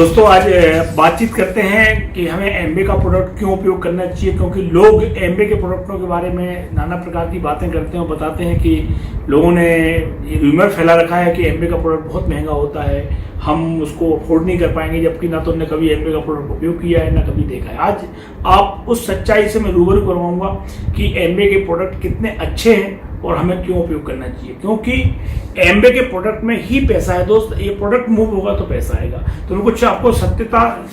दोस्तों आज बातचीत करते हैं कि हमें एमबे का प्रोडक्ट क्यों उपयोग करना चाहिए, क्योंकि लोग एमबे के प्रोडक्टों के बारे में नाना प्रकार की बातें करते हैं और बताते हैं कि लोगों ने ये रूमर फैला रखा है कि एमबे का प्रोडक्ट बहुत महंगा होता है, हम उसको अफोर्ड नहीं कर पाएंगे, जबकि ना तो उन्होंने कभी एमबे का प्रोडक्ट उपयोग किया है ना कभी देखा है। आज आप उस सच्चाई से मैं रूबरू करवाऊंगा कि एमबे के प्रोडक्ट कितने अच्छे हैं और हमें क्यों उपयोग करना चाहिए, क्योंकि एमबे के प्रोडक्ट में ही पैसा है दोस्त। ये प्रोडक्ट मूव होगा तो पैसा आएगा। तो मैं कुछ आपको सत्य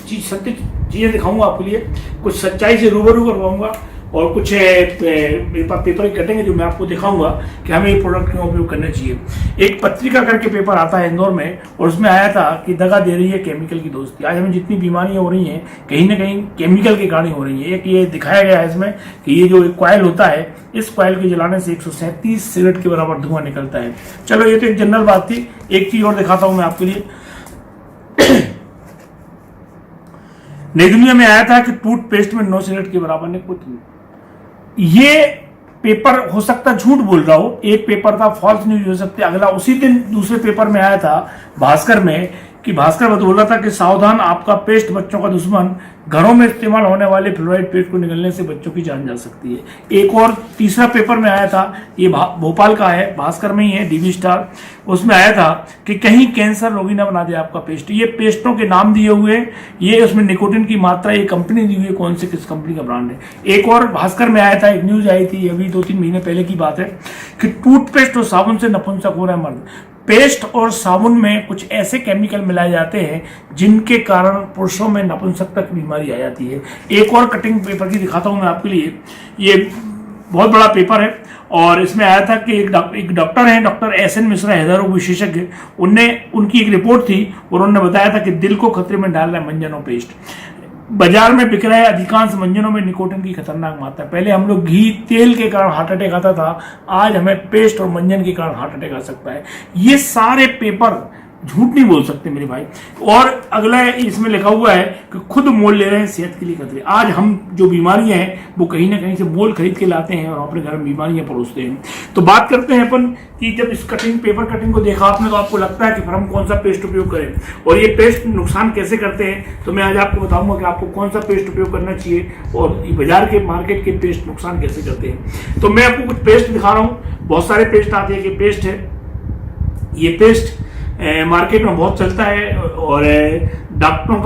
चीजें दिखाऊंगा, आपके लिए कुछ सच्चाई से रूबरू करवाऊंगा और कुछ मेरे पास पेपर कटेंगे जो मैं आपको दिखाऊंगा कि हमें ये प्रोडक्ट क्यों उपयोग करना चाहिए। एक पत्रिका करके पेपर आता है इंदौर में और उसमें आया था कि दगा दे रही है केमिकल की दोस्ती। आज हमें जितनी बीमारियां हो रही हैं कहीं ना कहीं केमिकल के कारण हो रही है। एक ये दिखाया गया है इसमें कि ये जो एक कॉइल होता है, इस कॉइल के जलाने से 137 सिगरेट के बराबर धुआं निकलता है। चलो ये तो एक जनरल बात थी, एक चीज और दिखाता हूं मैं आपके लिए। नई दुनिया में आया था कि टूथपेस्ट में 9 सिगरेट के बराबर निकोटीन। ये पेपर हो सकता झूठ बोल रहा हो, एक पेपर था, फॉल्स न्यूज हो सकती है। अगला उसी दिन दूसरे पेपर में आया था भास्कर में कि भास्कर बोल रहा था कि सावधान, आपका पेस्ट बच्चों का दुश्मन, घरों में इस्तेमाल होने वाले फ्लोराइड पेस्ट को निगलने से बच्चों की जान जा सकती है। एक और तीसरा पेपर में आया था, ये भोपाल का है, भास्कर में ही है, डीवी स्टार, उसमें आया था कि कहीं कैंसर रोगी ना बना दे आपका पेस्ट। ये पेस्टों के नाम दिए हुए, ये उसमें निकोटिन की मात्रा, ये कंपनी दी हुई है, कौन से किस कंपनी का ब्रांड है। एक और भास्कर में आया था, एक न्यूज आई थी अभी 2-3 महीने पहले की बात है कि टूथपेस्ट और साबुन से नपुंसक हो रहा है मर्द। पेस्ट और साबुन में कुछ ऐसे केमिकल मिलाए जाते हैं जिनके कारण पुरुषों में नपुंसकता की बीमारी आ जाती है। एक और कटिंग पेपर की दिखाता हूं मैं आपके लिए। ये बहुत बड़ा पेपर है और इसमें आया था कि एक डॉक्टर है, डॉक्टर एस.एन. मिश्रा, हृदय रोग विशेषज्ञ, उनकी एक रिपोर्ट थी और उन्होंने बताया था कि दिल को खतरे में डाल रहा है मंजनों पेस्ट। बाजार में बिक रहे अधिकांश मंजनों में निकोटिन की खतरनाक मात्रा है। पहले हम लोग घी तेल के कारण हार्ट अटैक आता था, आज हमें पेस्ट और मंजन के कारण हार्ट अटैक आ सकता है। ये सारे पेपर झूठ नहीं बोल सकते मेरे भाई। और अगला इसमें लिखा हुआ है कि खुद मोल ले रहे हैं सेहत के लिए खतरे। आज हम जो बीमारियां हैं वो कहीं ना कहीं से मोल खरीद के लाते हैं और अपने घर में बीमारियां परोसते हैं। तो बात करते हैं अपन कि जब इस पेपर कटिंग को देखा आपने तो आपको लगता है कि फिर हम कौन सा पेस्ट उपयोग करें और ये पेस्ट नुकसान कैसे करते हैं। तो मैं आज आपको बताऊंगा कि आपको कौन सा पेस्ट उपयोग करना चाहिए और बाजार के मार्केट के पेस्ट नुकसान कैसे करते हैं। तो मैं आपको कुछ पेस्ट दिखा रहा हूँ। बहुत सारे पेस्ट आते हैं कि पेस्ट है, ये पेस्ट मार्केट में बहुत चलता है और डॉक्टरों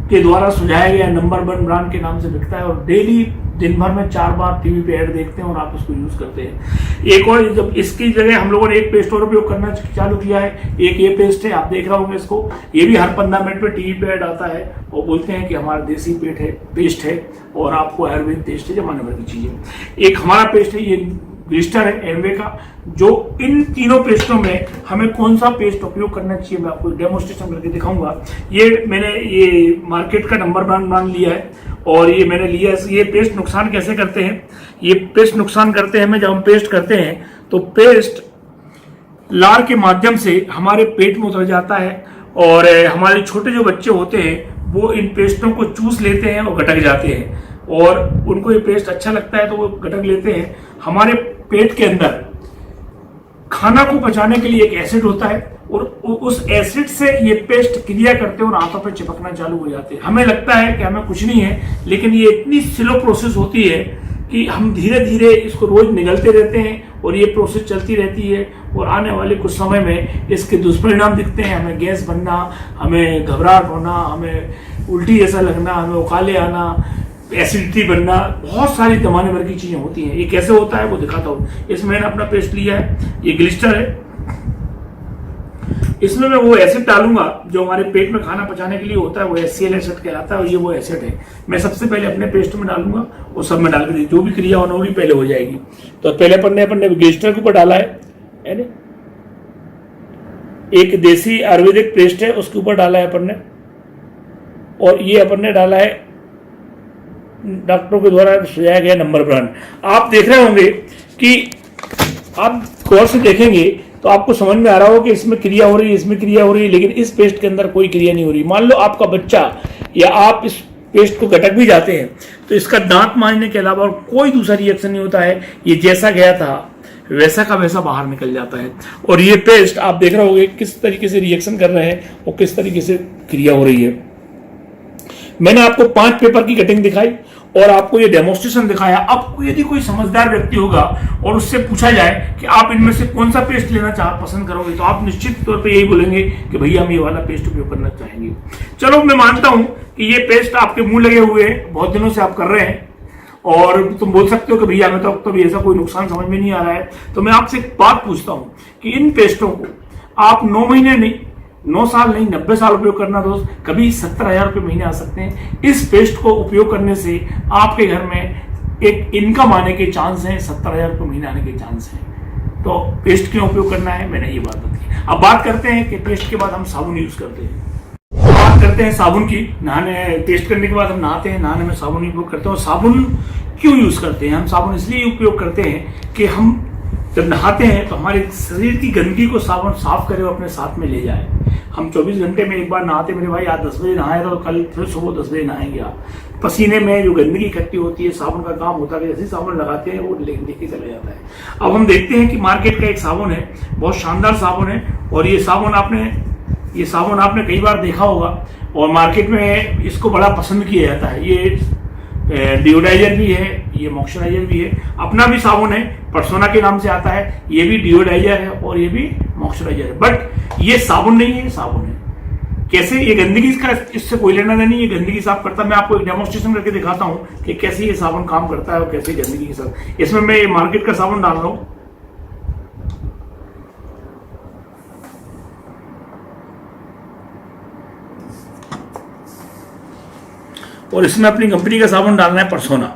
के द्वारा सुझाया गया नंबर 1 ब्रांड के नाम से बिकता है और डेली दिन भर में 4 बार टीवी पे ऐड देखते हैं और आप उसको यूज करते हैं। एक और, जब इसकी जगह हम लोगों ने एक पेस्ट और उपयोग करना चालू किया है। एक ये पेस्ट है, आप देख रहे होंगे इसको, ये भी हर 15 मिनट पे टीवी पे ऐड आता है और बोलते हैं कि हमारा देसी पेस्ट है और आपको आयुर्वेद टेस्ट है, जमाने भर की चीज है। एक हमारा पेस्ट है, ये ग्लिस्टर है एमवे का। जो इन तीनों पेस्टों में हमें कौन सा पेस्ट उपयोग करना चाहिए मैं आपको डेमोस्ट्रेशन करके दिखाऊंगा। मैंने ये मार्केट का नंबर ब्रांड लिया है और ये मैंने लिया है। ये पेस्ट नुकसान कैसे करते हैं, ये पेस्ट नुकसान करते हैं जब हम पेस्ट करते हैं तो पेस्ट लार के माध्यम से हमारे पेट में उतर जाता है और हमारे छोटे जो बच्चे होते हैं वो इन पेस्टों को चूस लेते हैं और गटक जाते हैं और उनको ये पेस्ट अच्छा लगता है तो वो गटक लेते हैं। हमारे पेट के अंदर खाना को पचाने के लिए एक एसिड होता है और उस एसिड से ये पेस्ट क्रिया करते हैं और आंतों पे चिपकना चालू हो जाते हैं। हमें लगता है कि हमें कुछ नहीं है, लेकिन ये इतनी स्लो प्रोसेस होती है कि हम धीरे धीरे इसको रोज निगलते रहते हैं और ये प्रोसेस चलती रहती है और आने वाले कुछ समय में इसके दुष्परिणाम दिखते हैं। हमें गैस बनना, हमें घबराहट होना, हमें उल्टी जैसा लगना, हमें उकाले आना, एसिडिटी बनना, बहुत सारी जमाने भर की चीजें होती हैं। ये कैसे होता है वो दिखाता हूँ। इसमें मैंने अपना पेस्ट लिया है, ये ग्लिस्टर है। इसमें मैं वो एसिड डालूंगा जो हमारे पेट में खाना पचाने के लिए होता है, वो HCl एसिड कहलाता है और ये वो एसिड है। मैं सबसे पहले अपने पेस्ट में डालूंगा और सब में डाल के जो भी क्रिया होना होगी पहले हो जाएगी। तो पहले अपन ने ग्लिस्टर के ऊपर डाला है ना, एक देसी आयुर्वेदिक पेस्ट है उसके ऊपर डाला है अपन ने, और ये अपन ने डाला है डॉक्टरों के द्वारा सुझाया गया नंबर ब्रांड। आप देख रहे होंगे कि आप गौर से देखेंगे तो आपको समझ में आ रहा हो कि इसमें क्रिया हो रही है, इसमें क्रिया हो रही है, लेकिन इस पेस्ट के अंदर कोई क्रिया नहीं हो रही। मान लो आपका बच्चा या आप इस पेस्ट को गटक भी जाते हैं तो इसका दांत मांजने के अलावा और कोई दूसरा रिएक्शन नहीं होता है। ये जैसा गया था वैसा का वैसा बाहर निकल जाता है। और ये पेस्ट आप देख रहे होंगे किस तरीके से रिएक्शन कर रहे हैं और किस तरीके से क्रिया हो रही है। मैंने आपको 5 पेपर की कटिंग दिखाई और आपको ये डेमोन्स्ट्रेशन दिखाया। अब यदि कोई समझदार व्यक्ति होगा और उससे पूछा जाए कि आप इनमें से कौन सा पेस्ट लेना पसंद करोगे, तो आप निश्चित तौर पे यही बोलेंगे कि भैया हम ये वाला पेस्ट उपयोग करना चाहेंगे। चलो, मैं मानता हूं कि ये पेस्ट आपके मुंह लगे हुए हैं, बहुत दिनों से आप कर रहे हैं और तुम बोल सकते हो कि भैया हमें तो भी ऐसा कोई नुकसान समझ में नहीं आ रहा है। तो मैं आपसे एक बात पूछता हूं कि इन पेस्टों को आप 9 महीने नहीं, 9 साल नहीं, 90 साल उपयोग करना दोस्त, कभी 70,000 रुपये महीने आ सकते हैं। इस पेस्ट को उपयोग करने से आपके घर में एक इनकम आने के चांस हैं, 70,000 रुपये महीने आने के चांस हैं। तो पेस्ट क्यों उपयोग करना है, मैंने ये बात बताई। अब बात करते हैं कि पेस्ट के बाद हम साबुन यूज करते हैं। बात करते हैं साबुन की। नहाने पेस्ट करने के बाद हम नहाते हैं, नहाने में साबुन उपयोग करते हैं। और साबुन क्यों यूज करते हैं हम? साबुन इसलिए उपयोग करते हैं कि हम जब नहाते हैं तो हमारे शरीर की गंदगी को साबुन साफ करे और अपने साथ में ले जाए। हम 24 घंटे में एक बार नहाते, मेरे भाई आज 10 बजे नहाए तो कल फिर सुबह 10 बजे नहाएंगे आप। पसीने में जो गंदगी इकट्ठी होती है, साबुन का काम होता है कि जैसे साबुन लगाते हैं वो लेके चले जाता है। अब हम देखते हैं कि मार्केट का एक साबुन है, बहुत शानदार साबुन है, और ये साबुन आपने कई बार देखा होगा और मार्केट में इसको बड़ा पसंद किया जाता है। ये डिओडाइजर भी है, ये मॉइस्चराइजर भी है। अपना भी साबुन है, परसोना के नाम से आता है। ये भी डिओडाइजर है और ये भी मॉइस्चराइजर है, बट ये साबुन नहीं है, ये साबुन है। कैसे? ये गंदगी का इससे कोई लेना देना नहीं, ये गंदगी साफ करता है। मैं आपको एक डेमोन्स्ट्रेशन करके दिखाता हूं कि कैसे ये साबुन काम करता है और कैसे गंदगी के साथ। इसमें मैं मार्केट का साबुन डाल रहा हूं, और इसमें अपनी कंपनी का साबुन डालना है, परसोना।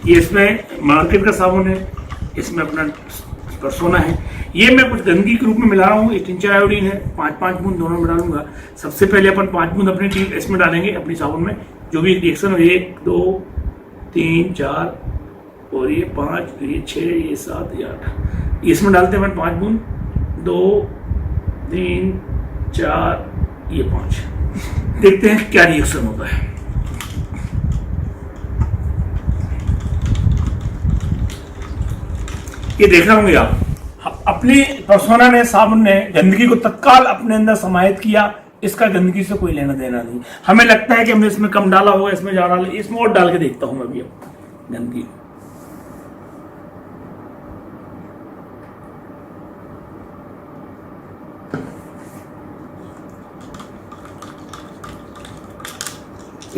ये इसमें मार्केट का साबुन है, इसमें अपना परसोना है। ये मैं कुछ गंदगी के रूप में मिला रहा हूँ। ये टिंचर आयोडीन है, 5-5 बूंद दोनों में डालूंगा। सबसे पहले अपन 5 बूंद अपनी इसमें डालेंगे, अपनी साबुन में। जो भी रिएक्शन हो, 1 2 3 4 और ये 5, ये 6, ये 7, ये 8, इसमें डालते हैं अपन 5 बूंद। 2 3 4 ये 5। देखते हैं क्या रिएक्शन होता है। ये देख रहे होंगे आप, अपनी परसोना ने, साबुन ने गंदगी को तत्काल अपने अंदर समाहित किया। इसका गंदगी से कोई लेना देना नहीं। हमें लगता है कि हमने इसमें कम डाला होगा, इसमें ज्यादा डाला, इसमें और डाल के देखता हूं मैं अभी अब गंदगी।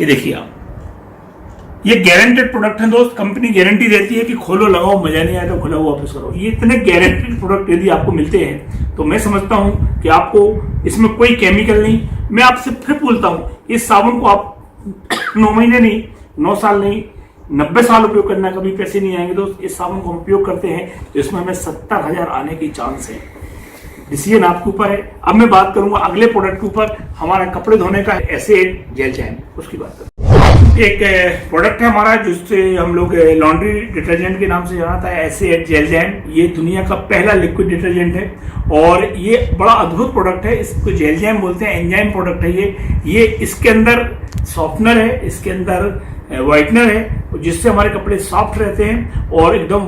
ये देखिए आप, ये गारंटेड प्रोडक्ट है दोस्त। कंपनी गारंटी देती है कि खोलो, लगाओ, मजा नहीं आया तो खुला हुआ वापस करो। ये इतने गारंटेड प्रोडक्ट यदि आपको मिलते हैं तो मैं समझता हूं कि आपको इसमें कोई केमिकल नहीं। मैं आपसे फिर बोलता हूं, इस साबुन को आप 9 महीने नहीं, 9 साल नहीं, 90 साल उपयोग करना, कभी पैसे नहीं आएंगे दोस्त। इस साबुन को हम उपयोग करते हैं तो इसमें हमें 70,000 आने की चांस है। डिसीजन आपके ऊपर है। अब मैं बात करूंगा अगले प्रोडक्ट के ऊपर, हमारा कपड़े धोने का एसिड जेल जैम, उसकी बात करूँ। एक प्रोडक्ट है हमारा जिससे हम लोग लॉन्ड्री डिटर्जेंट के नाम से जाना था, एसिड जेल जैम। ये दुनिया का पहला लिक्विड डिटर्जेंट है और ये बड़ा अद्भुत प्रोडक्ट है। इसको जेल जैम बोलते हैं, एंजाइम प्रोडक्ट है ये इसके अंदर सॉफ्टनर है, इसके अंदर व्हाइटनर है, जिससे हमारे कपड़े सॉफ्ट रहते हैं और एकदम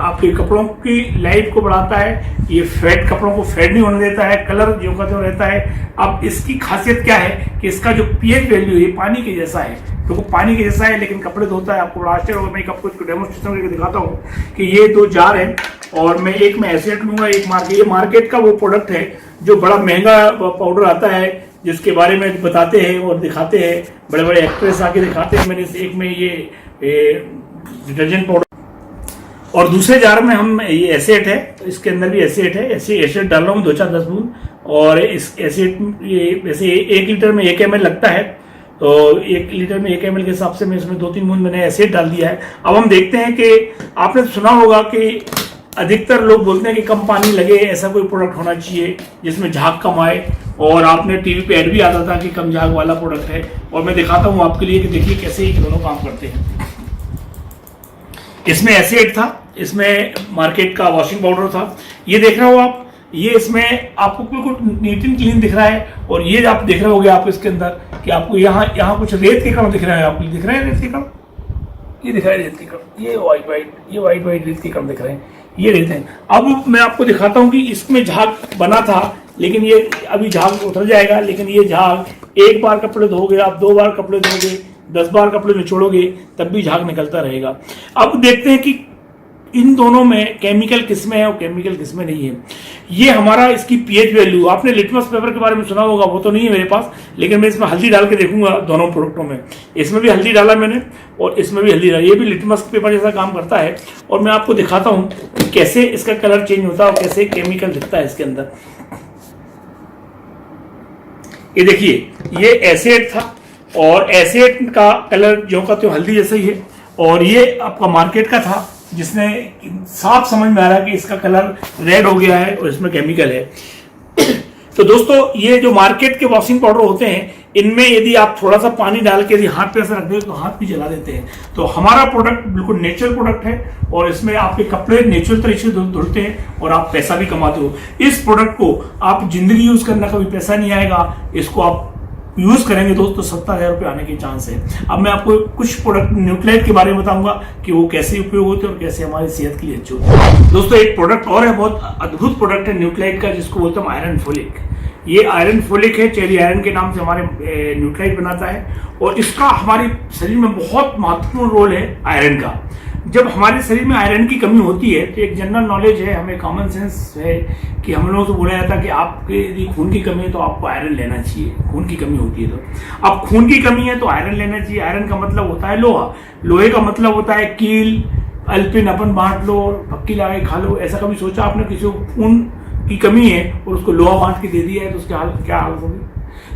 आपके कपड़ों की लाइफ को बढ़ाता है। ये फेड, कपड़ों को फेड नहीं होने देता है, कलर जो का जो रहता है। अब इसकी खासियत क्या है कि इसका जो पीएच वैल्यू है पानी के जैसा है, तो वो पानी के जैसा है लेकिन कपड़े धोता है। आपको बड़ा आश्चर्य होगा, मैं आपको इसको डेमोन्स्ट्रेशन करके दिखाता हूँ कि ये 2 जार है और मैं एक में एसिड लूंगा, एक मार्केट। ये मार्केट का वो प्रोडक्ट है जो बड़ा महंगा पाउडर आता है, जिसके बारे में बताते हैं और दिखाते हैं, बड़े बड़े एक्ट्रेस आके दिखाते हैं। मैंने एक में ये डिटर्जेंट पाउडर और दूसरे जार में हम ये एसिड है, तो इसके अंदर भी एसिड है। एसिड डाल रहा हूँ 2-4-10 बूंद और इस एसिड ये वैसे 1 लीटर में 1 ml लगता है, तो 1 लीटर में 1 ml के हिसाब से मैं इसमें 2-3 बूंद मैंने एसिड डाल दिया है। अब हम देखते हैं कि आपने सुना होगा कि अधिकतर लोग बोलते हैं कि कम पानी लगे, ऐसा कोई प्रोडक्ट होना चाहिए जिसमें झाग कम आए, और आपने टीवी पे ऐड भी आता था कि कम झाग वाला प्रोडक्ट है। और मैं दिखाता हूं आपके लिए कि देखिए कैसे ये दोनों काम करते हैं। इसमें एसिड था, इसमें मार्केट का वॉशिंग पाउडर था। ये देख रहे हो आप, ये इसमें आपको बिल्कुल नीट एंड क्लीन दिख रहा है। और ये आप देख रहे होगे आप इसके अंदर कि आपको यहाँ कुछ रेत के कण दिख रहे हैं, आपको दिख रहे हैं रेत के कण, ये दिख रहा है रेत के कण, ये वाइट रेत के कण दिख रहे हैं, ये रेत है। अब मैं आपको दिखाता हूँ कि इसमें झाग बना था, लेकिन ये अभी झाग उतर जाएगा। लेकिन ये झाग एक बार कपड़े धोगे आप, 2 बार कपड़े धोगे, 10 बार कपड़े निचोड़ोगे, तब भी झाग निकलता रहेगा। अब देखते हैं कि इन दोनों में केमिकल किसमें है और केमिकल किसमें नहीं है। ये हमारा इसकी पीएच वैल्यू, आपने लिटमस पेपर के बारे में सुना होगा, वो तो नहीं है मेरे पास, लेकिन मैं इसमें हल्दी डाल के देखूंगा दोनों प्रोडक्टों में। इसमें भी हल्दी डाला मैंने और इसमें भी हल्दी डाली, ये भी लिटमस पेपर जैसा काम करता है। और मैं आपको दिखाता हूं कि कैसे इसका कलर चेंज होता है और कैसे केमिकल दिखता है इसके अंदर। ये देखिए, ये एसिड था और एसिड का कलर जो का तो हल्दी जैसा ही है। और ये आपका मार्केट का था, जिसने साफ समझ में आ रहा है कि इसका कलर रेड हो गया है और इसमें केमिकल है। तो दोस्तों, ये जो मार्केट के वॉशिंग पाउडर होते हैं, इनमें यदि आप थोड़ा सा पानी डाल के यदि हाथ पे ऐसा रख देते तो हाथ भी जला देते हैं। तो हमारा प्रोडक्ट बिल्कुल नेचुरल प्रोडक्ट है और इसमें आपके कपड़े नेचुरल तरीके से धुलते हैं और आप पैसा भी कमाते हो। इस प्रोडक्ट को आप जिंदगी यूज करना, कभी पैसा नहीं आएगा। इसको आप यूज करेंगे दोस्तों, 70,000 रुपये आने के चांस है। अब मैं आपको कुछ प्रोडक्ट न्यूक्लाइट के बारे में बताऊंगा कि वो कैसे उपयोग होते हैं और कैसे हमारी सेहत के लिए अच्छे होते हैं। दोस्तों, एक प्रोडक्ट और है, बहुत अद्भुत प्रोडक्ट है न्यूक्लाइट का, जिसको बोलते हैं आयरन फोलिक। ये आयरन फोलिक है, चेरी आयरन के नाम से हमारे न्यूक्लाइट बनाता है और इसका हमारे शरीर में बहुत महत्वपूर्ण रोल है आयरन का। जब हमारे शरीर में आयरन की कमी होती है तो एक जनरल नॉलेज है, हमें कॉमन सेंस है कि हम लोगों से बोला जाता है कि आपके यदि खून की कमी है तो आपको आयरन लेना चाहिए। खून की कमी होती है तो अब खून की कमी है तो आयरन लेना चाहिए। आयरन का मतलब होता है लोहा, लोहे का मतलब होता है कील, अल्पिन अपन बांट लो, पक्की लगा खा लो। ऐसा कभी सोचा आपने किसी को खून की कमी है और उसको लोहा बांट के दे दिया है तो उसके हाल क्या हालत होगी?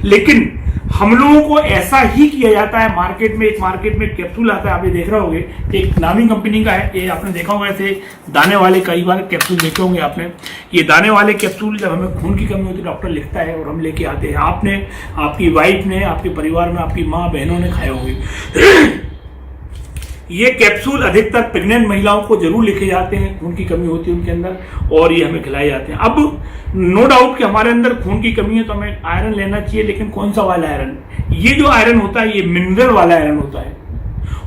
लेकिन हम लोगों को ऐसा ही किया जाता है। मार्केट में एक कैप्सूल आता है, आप ये देख रहे होंगे, एक नामी कंपनी का है। ये आपने देखा होगा, ऐसे दाने वाले कई बार कैप्सूल देखे होंगे आपने। ये दाने वाले कैप्सूल जब हमें खून की कमी होती है डॉक्टर लिखता है और हम लेके आते हैं। आपने, आपकी वाइफ ने, आपके परिवार में आपकी माँ बहनों ने खाए होंगे। ये कैप्सूल अधिकतर प्रेग्नेंट महिलाओं को जरूर लिखे जाते हैं, खून की कमी होती है उनके अंदर, और ये हमें खिलाए जाते हैं। अब नो डाउट कि हमारे अंदर खून की कमी है तो हमें आयरन लेना चाहिए, लेकिन कौन सा वाला आयरन? ये जो आयरन होता है ये मिनरल वाला आयरन होता है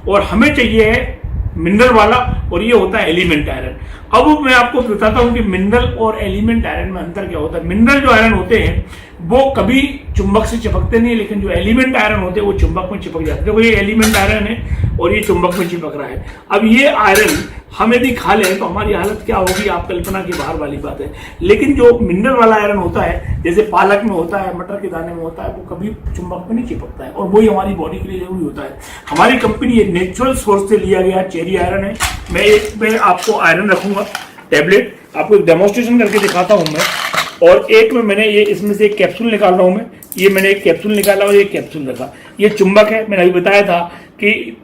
और हमें चाहिए है मिनरल वाला, और ये होता है एलिमेंट आयरन। अब मैं आपको बताता हूं कि मिनरल और एलिमेंट आयरन में अंतर क्या होता है। मिनरल जो आयरन होते हैं वो कभी चुंबक से चिपकते नहीं, लेकिन जो एलिमेंट आयरन होते हैं वो चुंबक में चिपक जाते हैं। देखो, ये एलिमेंट आयरन है और ये चुंबक में चिपक रहा है। अब ये आयरन हम यदि खा लें तो हमारी हालत क्या होगी, आप कल्पना के बाहर वाली बात है। लेकिन जो मिनरल वाला आयरन होता है, जैसे पालक में होता है, मटर के दाने में होता है, वो कभी चुंबक में नहीं चिपकता है और वही हमारी बॉडी के लिए जरूरी होता है। हमारी कंपनी ये नेचुरल सोर्स से लिया गया चेरी आयरन है। मैं एक में आपको आयरन रखूंगा टैबलेट, आपको एक डेमोन्स्ट्रेशन करके दिखाता हूं मैं। और एक में मैंने ये इसमें से एक कैप्सूल निकाल रहा हूं मैं। ये मैंने एक कैप्सूल निकाला और एक कैप्सूल रखा। ये चुंबक है, मैंने अभी बताया था कि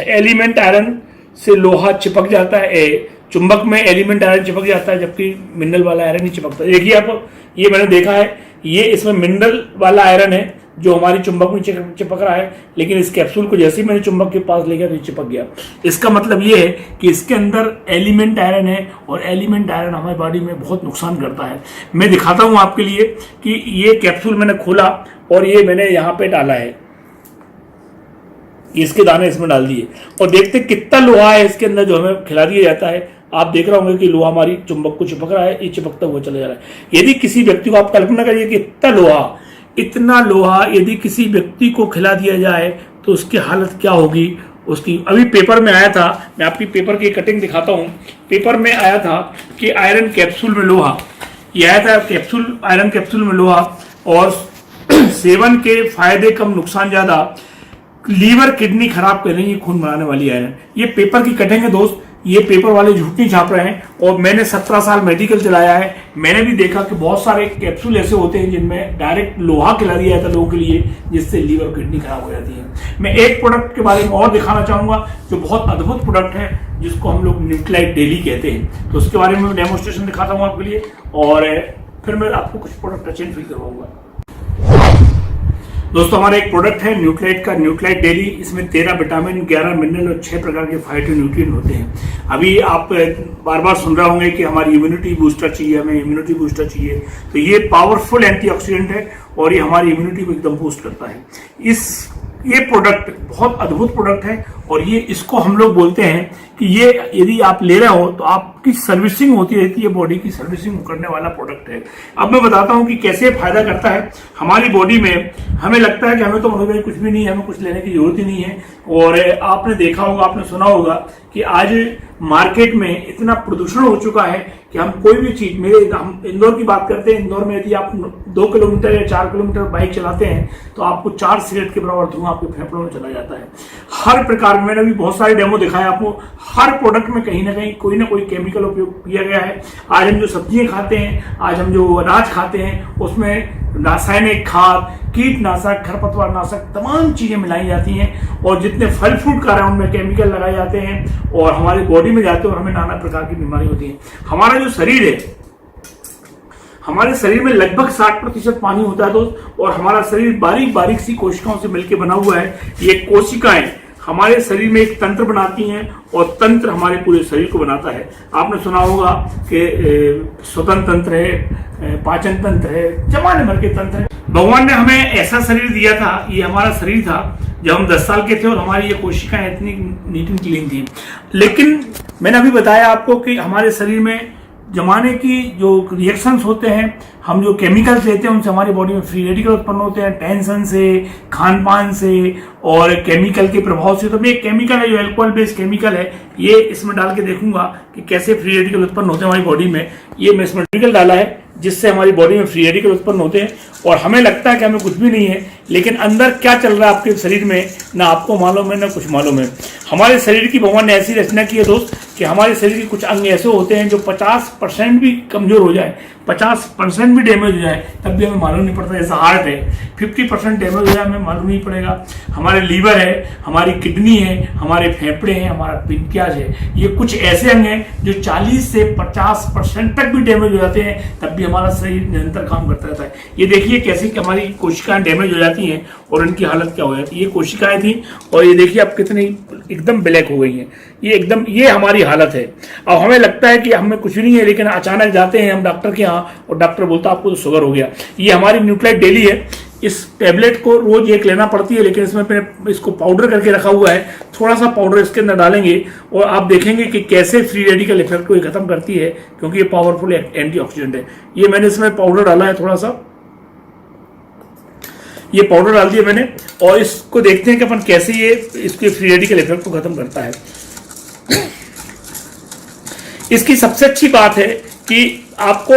एलिमेंट आयरन से लोहा चिपक जाता है, चुंबक में एलिमेंट आयरन चिपक जाता है, जबकि मिनरल वाला आयरन नहीं चिपकता। देखिए आप, ये मैंने देखा है, ये इसमें मिनरल वाला आयरन है जो हमारी चुंबक में चिपक रहा है, लेकिन इस कैप्सूल को जैसे ही मैंने चुंबक के पास ले गया तो चिपक गया। इसका मतलब ये है कि इसके अंदर एलिमेंट आयरन है और एलिमेंट आयरन हमारी बॉडी में बहुत नुकसान करता है। मैं दिखाता हूं आपके लिए कि ये कैप्सूल मैंने खोला और ये मैंने यहाँ पे डाला है, इसके दाने इसमें डाल दिए और देखते कितना लोहा है इसके अंदर जो हमें खिला दिया जाता है। आप देख रहे होंगे कि लोहा हमारी चुंबक को चिपक रहा है, ये चिपकता हुआ चला जा रहा है। यदि किसी व्यक्ति को, आप कल्पना करिए कि इतना लोहा यदि किसी व्यक्ति को खिला दिया जाए तो उसकी हालत क्या होगी उसकी। अभी पेपर में आया था, मैं आपकी पेपर की कटिंग दिखाता हूं। पेपर में आया था कि आयरन कैप्सूल में लोहा, ये आया था कैप्सूल, आयरन कैप्सूल में लोहा, और सेवन के फायदे कम नुकसान ज्यादा, लीवर किडनी खराब कर रही है खून बनाने वाली आयरन। ये पेपर की कटिंग है दोस्त, ये पेपर वाले झूठ नहीं छाप रहे हैं। और मैंने 17 साल मेडिकल चलाया है, मैंने भी देखा कि बहुत सारे कैप्सूल ऐसे होते हैं जिनमें डायरेक्ट लोहा खिला दिया जाता है लोगों के लिए, जिससे लीवर किडनी खराब हो जाती है। मैं एक प्रोडक्ट के बारे में और दिखाना चाहूंगा जो बहुत अद्भुत प्रोडक्ट है, जिसको हम लोग न्यूक्लाइट डेली कहते हैं। तो उसके बारे में डेमोन्स्ट्रेशन दिखाता हूँ आपके लिए और फिर मैं आपको कुछ प्रोडक्ट चेंज फील करवाऊंगा। दोस्तों हमारा एक प्रोडक्ट है न्यूट्राइट का, न्यूट्राइट डेली। इसमें 13 विटामिन, 11 मिनरल और 6 प्रकार के फाइटोन्यूट्रिएंट होते हैं। अभी आप बार बार सुन रहे होंगे कि हमारी इम्यूनिटी बूस्टर चाहिए, हमें इम्यूनिटी बूस्टर चाहिए, तो ये पावरफुल एंटीऑक्सीडेंट है और ये हमारी इम्यूनिटी को एकदम बूस्ट करता है। ये प्रोडक्ट बहुत अद्भुत प्रोडक्ट है और ये इसको हम लोग बोलते हैं कि ये यदि आप ले रहे हो तो आपकी सर्विसिंग होती रहती है, बॉडी की सर्विसिंग करने वाला प्रोडक्ट है। अब मैं बताता हूं कि कैसे फायदा करता है हमारी बॉडी में। हमें लगता है कि हमें तो मनोज भाई कुछ भी नहीं है, हमें कुछ लेने की जरूरत ही नहीं है। और आपने देखा होगा, आपने सुना होगा कि आज मार्केट में इतना प्रदूषण हो चुका है कि हम कोई भी चीज, हम इंदौर की बात करते हैं, इंदौर में यदि आप 2 किलोमीटर या 4 किलोमीटर बाइक चलाते हैं तो आपको 4 सिगरेट के बराबर धुआं आपके फेफड़ों में चला जाता है। हर प्रकार, मैंने भी बहुत सारे डेमो दिखाए आपको, हर प्रोडक्ट में कहीं ना कहीं कोई ना कोई केमिकल उपयोग किया गया है। आज हम जो सब्जियां खाते हैं, आज हम जो अनाज खाते हैं, उसमें रासायनिक खाद, कीटनाशक, खरपतवार नाशक तमाम चीजें मिलाई जाती हैं और जितने फल फ्रूट खा रहे हैं उनमें केमिकल लगाए जाते हैं और हमारी बॉडी में जाते हैं और हमें नाना प्रकार की बीमारी होती है। हमारा जो शरीर है, हमारे शरीर में लगभग 60% पानी होता है दोस्त, और हमारा शरीर बारीक बारीक सी कोशिकाओं से मिलकर बना हुआ है। ये कोशिकाएं हमारे शरीर में एक तंत्र बनाती हैं और तंत्र हमारे पूरे शरीर को बनाता है। आपने सुना होगा कि स्वतंत्र तंत्र है, पाचन तंत्र है, जमाने भर के तंत्र है। भगवान ने हमें ऐसा शरीर दिया था, ये हमारा शरीर था जब हम 10 साल के थे और हमारी ये कोशिकाएं इतनी नीट एंड क्लीन थी। लेकिन मैंने अभी बताया आपको कि हमारे शरीर में जमाने की जो रिएक्शंस होते हैं, हम जो केमिकल्स लेते हैं, उनसे हमारी बॉडी में फ्री रेडिकल उत्पन्न होते हैं, टेंशन से, खान पान से और केमिकल के प्रभाव से। तो ये केमिकल है जो अल्कोहल बेस्ड केमिकल है, ये इसमें डाल के देखूंगा कि कैसे फ्री रेडिकल उत्पन्न होते हैं हमारी बॉडी में। ये मैं इसमें रेडिकल डाला है जिससे हमारी बॉडी में फ्री रेडिकल उत्पन्न होते हैं और हमें लगता है कि हमें कुछ भी नहीं है, लेकिन अंदर क्या चल रहा है आपके शरीर में ना आपको मालूम है ना कुछ मालूम है। हमारे शरीर की भगवान ने ऐसी रचना की है दोस्त कि हमारे शरीर के कुछ अंग ऐसे होते हैं जो 50% भी कमजोर हो जाए, 50% भी डैमेज हो जाए तब भी हमें मालूम नहीं पड़ता। जैसा हार्ट है, 50% डैमेज हो जाए हमें मालूम नहीं पड़ेगा। हमारे लीवर है, हमारी किडनी है, हमारे फेफड़े हैं, हमारा पिंकियाज है, ये कुछ ऐसे अंग हैं जो 40 से 50% तक भी डैमेज हो जाते हैं तब भी हमारा शरीर निरंतर काम करता रहता है। ये देखिए कैसे हमारी कोशिकाएं डैमेज हो जाती हैं और उनकी हालत क्या हो जाती है। ये कोशिकाएं थी और ये देखिए अब कितनी एकदम ब्लैक हो गई हैं, ये एकदम, ये हमारी हालत है। अब हमें लगता है कि हमें कुछ नहीं है, लेकिन अचानक जाते हैं हम डॉक्टर के यहाँ और डॉक्टर बोलता है आपको तो शुगर हो गया। ये हमारी न्यूट्राइट डेली है, इस टैबलेट को रोज एक लेना पड़ती है, लेकिन इसमें मैंने इसको पाउडर करके रखा हुआ है। थोड़ा सा पाउडर इसके अंदर डालेंगे और आप देखेंगे कि कैसे फ्री रेडिकल इफेक्ट को खत्म करती है, क्योंकि ये पावरफुल एंटीऑक्सीडेंट है। ये मैंने इसमें पाउडर डाला है, थोड़ा सा ये पाउडर डाल दिया मैंने और इसको देखते हैं कि अपन कैसे ये इसके फ्री रेडिकल इफेक्ट को खत्म करता है। इसकी सबसे अच्छी बात है कि आपको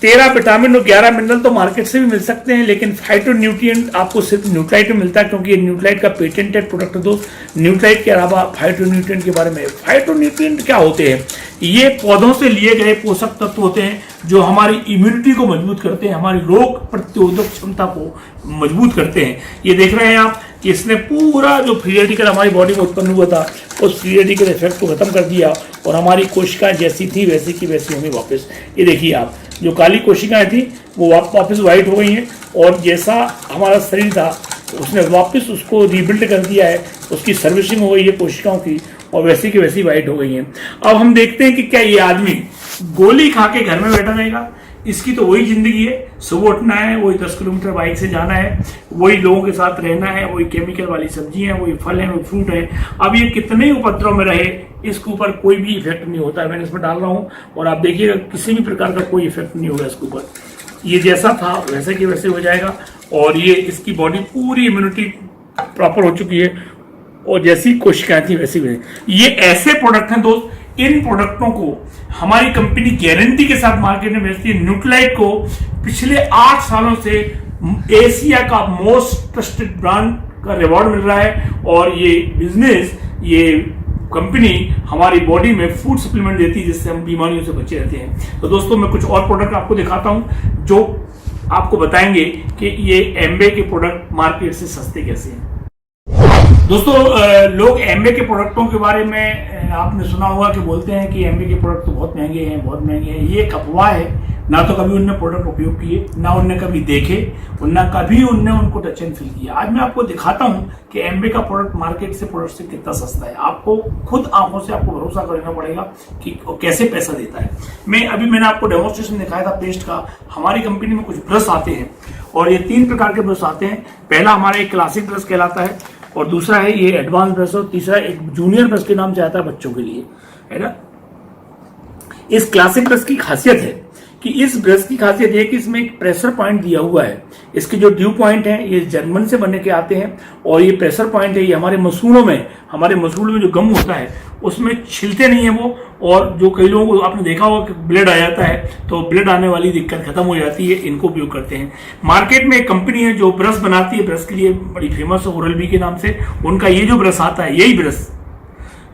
13 विटामिन और 11 मिनरल तो मार्केट से भी मिल सकते हैं, लेकिन फाइटोन्यूट्रिएंट आपको सिर्फ न्यूट्राइट में मिलता है, क्योंकि ये न्यूट्राइट का पेटेंटेड प्रोडक्ट है दोस्त। न्यूट्राइट के अलावा फाइटोन्यूट्रिएंट के बारे में, फाइटोन्यूट्रिएंट क्या होते हैं? ये पौधों से लिए गए पोषक तत्व होते हैं जो हमारी इम्यूनिटी को मजबूत करते हैं, हमारी रोग प्रतिरोधक क्षमता को मजबूत करते हैं। ये देख रहे हैं आप कि इसने पूरा जो फ्री रेडिकल हमारी बॉडी में उत्पन्न हुआ था उस फ्री रेडिकल इफेक्ट को खत्म कर दिया और हमारी कोशिकाएं जैसी थी वैसी की वैसी होंगी वापस। ये देखिए आप, जो काली कोशिकाएं थी वो वापस व्हाइट हो गई हैं और जैसा हमारा शरीर था उसने वापस उसको रीबिल्ड कर दिया है, उसकी सर्विसिंग हो गई है कोशिकाओं की और वैसी की वैसी व्हाइट हो गई हैं। अब हम देखते हैं कि क्या ये आदमी गोली खा के घर में बैठा रहेगा? इसकी तो वही जिंदगी है, सुबह उठना है, वही 10 किलोमीटर बाइक से जाना है, वही लोगों के साथ रहना है, वही केमिकल वाली सब्जियां, वही फल है, वही फ्रूट है। अब ये कितने ही उपद्रव में रहे, इसके ऊपर कोई भी इफेक्ट नहीं होता है। मैंने इसमें डाल रहा हूँ और आप देखिएगा किसी भी प्रकार का कोई इफेक्ट नहीं होगा इसके ऊपर। ये जैसा था वैसे की वैसे हो जाएगा और ये इसकी बॉडी पूरी इम्यूनिटी प्रॉपर हो चुकी है और जैसी कोशिकाएं थी वैसी वैसी। ये ऐसे प्रोडक्ट हैं दोस्त, इन प्रोडक्टों को हमारी कंपनी गारंटी के साथ मार्केट में बेचती है। न्यूट्राइट को पिछले 8 सालों से एशिया का मोस्ट ट्रस्टेड ब्रांड का रिवॉर्ड मिल रहा है और ये बिजनेस, ये कंपनी हमारी बॉडी में फूड सप्लीमेंट देती है जिससे हम बीमारियों से बचे रहते हैं। तो दोस्तों मैं कुछ और प्रोडक्ट आपको दिखाता हूं जो आपको बताएंगे कि ये एम्बे के प्रोडक्ट मार्केट से सस्ते कैसे हैं। दोस्तों लोग एमवे के प्रोडक्टों के बारे में आपने सुना होगा कि बोलते हैं कि एमवे के प्रोडक्ट तो बहुत महंगे हैं, बहुत महंगे हैं। ये एक अफवाह है। ना तो कभी उनने प्रोडक्ट उपयोग किए, ना उनने कभी देखे, और ना कभी उनने उनको टच एंड फील किया। आज मैं आपको दिखाता हूं कि एमवे का प्रोडक्ट मार्केट से प्रोडक्ट से कितना सस्ता है। आपको खुद आंखों से आपको भरोसा करना पड़ेगा कि कैसे पैसा देता है। मैंने आपको डेमोन्स्ट्रेशन दिखाया था पेस्ट का। हमारी कंपनी में कुछ ब्रश आते हैं और ये 3 प्रकार के ब्रश आते हैं। पहला हमारा एक क्लासिक ब्रश कहलाता है, और दूसरा है ये एडवांस ब्रश, और तीसरा एक जूनियर ब्रश के नाम से आता है बच्चों के लिए, है ना। इस क्लासिक ब्रश की खासियत है कि इस ब्रश की खासियत है कि इसमें एक प्रेशर पॉइंट दिया हुआ है। इसके जो ड्यू पॉइंट हैं ये जर्मन से बने के आते हैं, और ये प्रेशर पॉइंट है ये हमारे मसूड़ों में जो गम होता है उसमें छिलते नहीं है वो। और जो कई लोगों को आपने देखा होगा कि ब्लड आ जाता है, तो ब्लड आने वाली दिक्कत खत्म हो जाती है। इनको उपयोग करते हैं। मार्केट में एक कंपनी है जो ब्रश बनाती है, ब्रश के लिए बड़ी फेमस है, ओरल बी के नाम से। उनका ये जो ब्रश आता है,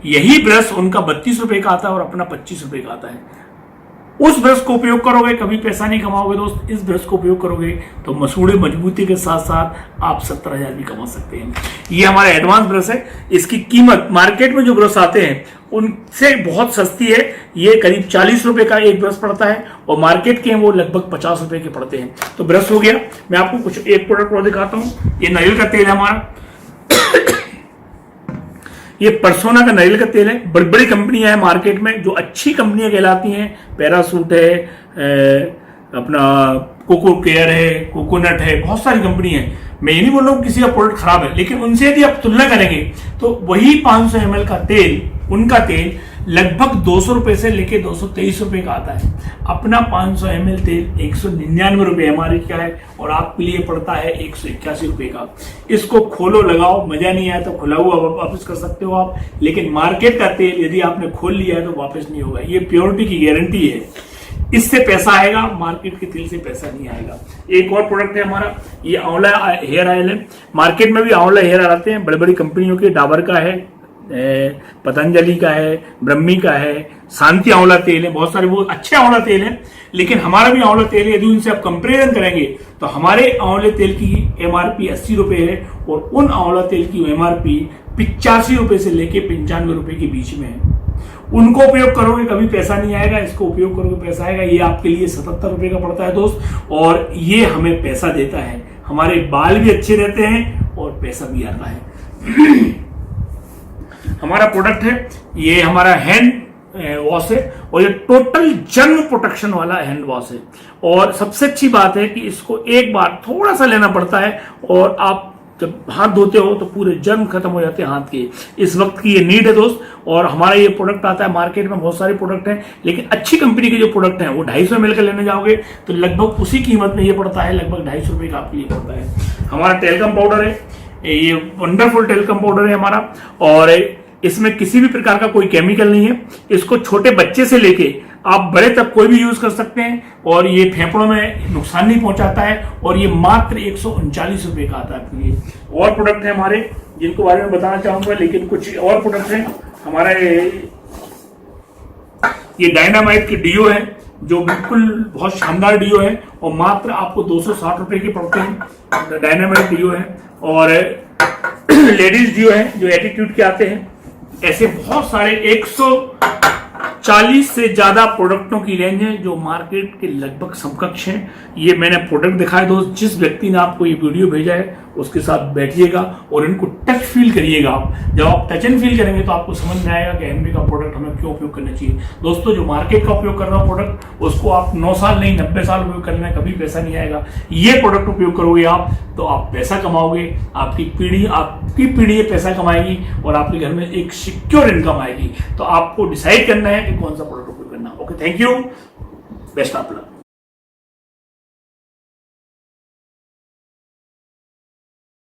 यही ब्रश उनका 32 रुपए का आता है और अपना 25 रुपए का आता है। उस ब्रश को उपयोग करोगे कभी पैसा नहीं कमाओगे दोस्त। इस ब्रश को उपयोग करोगे तो मसूड़े मजबूती के साथ साथ आप 70,000 भी कमा सकते हैं। ये हमारा एडवांस ब्रश है। इसकी कीमत मार्केट में जो ब्रश आते हैं उनसे बहुत सस्ती है। ये करीब 40 रुपए का एक ब्रश पड़ता है, और मार्केट के वो लगभग 50 रुपए के पड़ते हैं। तो ब्रश हो गया। मैं आपको एक प्रोडक्ट और दिखाता हूँ। ये नारियल का तेल है हमारा। ये परसोना का नारियल का तेल है। बड़ी बड़ी कंपनियां हैं मार्केट में जो अच्छी कंपनियां कहलाती हैं। पैरासूट है, अपना कोको केयर है, कोकोनट है, बहुत सारी कंपनी है। मैं ये नहीं बोल रहा हूँ किसी का प्रोडक्ट खराब है, लेकिन उनसे यदि आप तुलना करेंगे तो वही 500 ml का तेल, उनका तेल लगभग 200 रुपए से लेके 223 रुपए का आता है। अपना 500 ml तेल 199 रुपए एमआरपी का है, और आपके लिए पड़ता है 181 रुपए का। इसको खोलो, लगाओ, मजा नहीं आया तो खुला हुआ वापस कर सकते हो आप। लेकिन मार्केट का तेल यदि आपने खोल लिया है तो वापस नहीं होगा। ये प्योरिटी की गारंटी है। इससे पैसा आएगा, मार्केट के तेल से पैसा नहीं आएगा। एक और प्रोडक्ट है हमारा, ये आंवला हेयर ऑयल है। मार्केट में भी आंवला हेयर ऑयल आते हैं बड़ी बड़ी कंपनियों के। डाबर का है, पतंजलि का है, ब्रह्मी का है, शांति आंवला तेल है। बहुत सारे बहुत अच्छे आंवला तेल हैं, लेकिन हमारा भी आंवला तेल है। यदि उनसे आप कंपेरिजन करेंगे तो हमारे आंवले तेल की एमआरपी 80 रुपए है, और उन आंवला तेल की एमआरपी 85 रुपए से लेके 95 रुपए के बीच में है। उनको उपयोग करोगे कभी पैसा नहीं आएगा, इसको उपयोग करोगे पैसा आएगा। ये आपके लिए 77 रुपए का पड़ता है दोस्त, और ये हमें पैसा देता है। हमारे बाल भी अच्छे रहते हैं और पैसा भी आता है। हमारा प्रोडक्ट है, ये हमारा हैंड वॉश है, और ये टोटल जर्म प्रोटेक्शन वाला हैंड वॉश है। और सबसे अच्छी बात है कि इसको एक बार थोड़ा सा लेना पड़ता है, और आप जब हाथ धोते हो तो पूरे जर्म खत्म हो जाते हैं हाथ के। इस वक्त की ये नीड है दोस्त। और हमारा ये प्रोडक्ट आता है मार्केट में, बहुत सारे प्रोडक्ट हैं, लेकिन अच्छी कंपनी के जो प्रोडक्ट हैं वो 250 ml का लेने जाओगे तो लगभग उसी कीमत में ये पड़ता है, लगभग 250 रुपए का आपके लिए पड़ता है। हमारा टेलकम पाउडर है, ये वंडरफुल टेलकम पाउडर है हमारा, और इसमें किसी भी प्रकार का कोई केमिकल नहीं है। इसको छोटे बच्चे से लेके आप बड़े तक कोई भी यूज कर सकते हैं, और ये फेफड़ों में नुकसान नहीं पहुंचाता है, और ये मात्र 139 रुपए का आता है आपके लिए। और प्रोडक्ट है हमारे जिनको बारे में बताना चाहूंगा, लेकिन कुछ और प्रोडक्ट हैं हमारा। ये डायनामाइट की डीओ है, जो बिल्कुल बहुत शानदार डीओ है, और मात्र आपको 260 रुपए के पड़ते हैं। डायनामाइट डीओ है। और लेडीज डीओ है जो एटीट्यूड के आते हैं। ऐसे बहुत सारे 140 से ज्यादा प्रोडक्टों की रेंज है जो मार्केट के लगभग समकक्ष हैं। ये मैंने प्रोडक्ट दिखाए दोस्त। जिस व्यक्ति ने आपको ये वीडियो भेजा है उसके साथ बैठिएगा और इनको टच फील करिएगा। आप जब आप टच एंड फील करेंगे तो आपको समझ में आएगा कि एमबी का प्रोडक्ट हमें क्यों उपयोग करना चाहिए। दोस्तों, जो मार्केट का उपयोग कर रहा है प्रोडक्ट, उसको आप 9 साल नहीं 90 साल उपयोग करना है, कभी पैसा नहीं आएगा। ये प्रोडक्ट उपयोग करोगे आप तो आप पैसा कमाओगे, आपकी पीढ़ी पैसा कमाएगी, और आपके घर में एक सिक्योर इनकम आएगी। तो आपको डिसाइड करना है कि कौन सा प्रोडक्ट उपयोग करना। Okay, thank you, best of luck.